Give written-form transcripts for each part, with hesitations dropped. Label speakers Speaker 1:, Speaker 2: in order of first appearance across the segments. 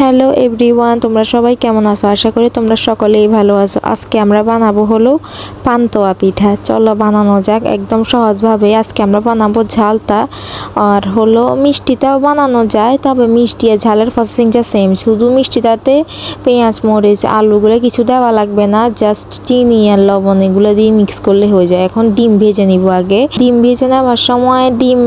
Speaker 1: Hello everyone, তোমরা সবাই কেমন আছো? আশা করি তোমরা সকলেই ভালো আছো। আজকে আমরা বানাবো হলো পান্তুয়া পিঠা। চলো বানানো যাক একদম সহজভাবে। আজকে আমরা বানাবো ঝালটা, আর হলো মিষ্টিটাও বানানো যায়, তবে মিষ্টি আর ঝালের প্রসেসিংটা সেম। শুধু মিষ্টিটাতে পেঁয়াজ মরিচ আলুগুলো কিছু দেওয়া লাগবে না, জাস্ট চিনি আর লবণ এগুলো দিয়ে মিক্স করলে হয়ে যায়। এখন ডিম ভেজে নিব। আগে ডিম ভেজে নেওয়ার সময় ডিম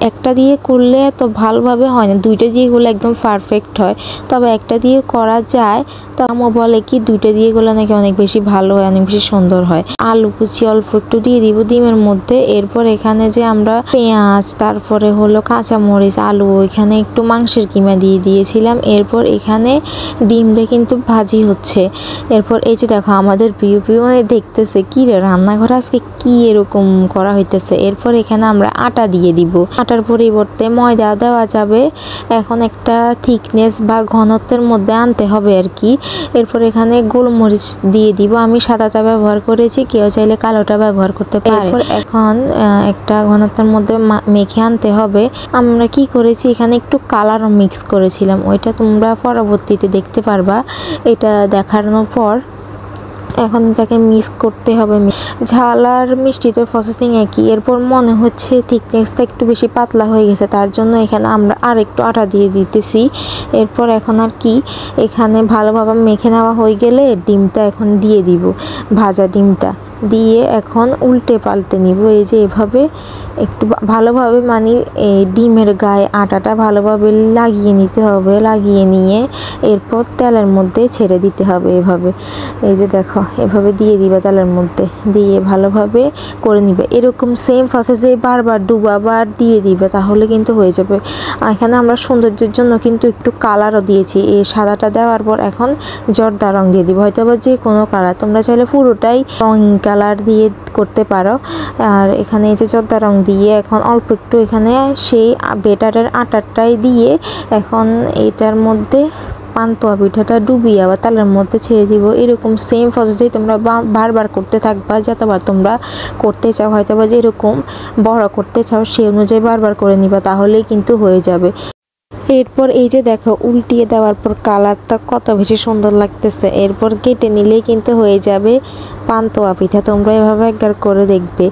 Speaker 1: একটা দিয়ে করলে তো ভালোভাবে হয় না, দুইটা দিয়ে করলে একদম পারফেক্ট হয়। তবে একটা দিয়ে করা যায়, তো আম্মু বলে কি দুইটা দিয়ে গুলো নাকি অনেক বেশি ভালো হয়, অনেক বেশি সুন্দর হয়। আলু কুচি অল্প একটু দিয়ে দিব ডিমের মধ্যে। এরপর এখানে যে আমরা পেঁয়াজ তারপরে হলো কাঁচামরিচ আলু এখানে একটু মাংসের কিমা দিয়ে দিয়েছিলাম। এরপর এখানে ডিমটা কিন্তু ভাজি হচ্ছে। এরপর এই যে দেখো আমাদের প্রিয় প্রিয় মানে দেখতেছে কি রে রান্নাঘরে আজকে কি এরকম করা হইতেছে। এরপর এখানে আমরা আটা দিয়ে দিব, আটার পরিবর্তে ময়দা দেওয়া যাবে। এখন একটা থিকনেস বা ঘনত্বের মধ্যে আনতে হবে আর কি। এরপর এখানে গোলমরিচ দিয়ে দিব, আমি সাদাটা ব্যবহার করেছি, কেউ চাইলে কালোটা ব্যবহার করতে পারে। এরপর এখন একটা ঘনত্বের মধ্যে মেখে আনতে হবে। আমরা কি করেছি এখানে একটু কালার মিক্স করেছিলাম, ওইটা তোমরা পরবর্তীতে দেখতে পারবা এটা দেখানোর পর। এখন এটাকে মিক্স করতে হবে। ঝাল আর মিষ্টিতে প্রসেসিং একই। এরপর মনে হচ্ছে থিকনেসটা একটু বেশি পাতলা হয়ে গেছে, তার জন্য এখানে আমরা আর একটু আটা দিয়ে দিতেছি। এরপর এখন আর কি এখানে ভালোভাবে মেখে নেওয়া হয়ে গেলে ডিমটা এখন দিয়ে দিব, ভাজা ডিমটা দিয়ে এখন উল্টে পাল্টে নিব। এই যে এভাবে একটু ভালোভাবে মানে এই ডিমের গায়ে আটাটা ভালোভাবে লাগিয়ে নিতে হবে, লাগিয়ে নিয়ে এরপর তেলের মধ্যে ছেড়ে দিতে হবে এভাবে। এই যে দেখো এভাবে দিয়ে দিবে, তেলের মধ্যে দিয়ে ভালোভাবে করে নিবে। এরকম সেম প্রসেসে বারবার দুবার দিয়ে দিবে, তাহলে কিন্তু হয়ে যাবে। এখানে আমরা সৌন্দর্যের জন্য কিন্তু একটু কালারও দিয়েছি। এই সাদাটা দেওয়ার পর এখন জর্দা রং দিয়ে দিব, হয়তো বা যে কোনো কালার, তোমরা চাইলে পুরোটাই রং কালার দিয়ে করতে পারো। আর এখানে এই যে জর্দা রং দিয়ে এখন অল্প একটু এখানে সেই বেটারের আটাটাই দিয়ে এখন এটার মধ্যে পান্তুয়া পিঠাটা ডুবিয়ে আবার তালের মধ্যে ছেড়ে দিব। এরকম সেম প্রসেসেই তোমরা বারবার করতে থাকবা, যতবার তোমরা করতে চাও, হয়তো বা যেরকম বড় করতে চাও সেই অনুযায়ী বারবার করে নিবা, তাহলেই কিন্তু হয়ে যাবে। এরপর এই যে দেখো উল্টিয়ে দেওয়ার পর কালারটা কত বেশি সুন্দর লাগতেছে। এরপর কেটে নিলেই কিন্তু হয়ে যাবে পান্তুয়া পিঠা। তোমরা এভাবে একবার করে দেখবে,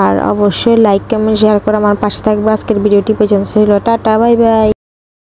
Speaker 1: আর অবশ্যই লাইক কমেন্ট শেয়ার করে আমার পাশে থাকবে। আজকের ভিডিওটি পর্যন্ত ছিল, টাটা বাই বাই।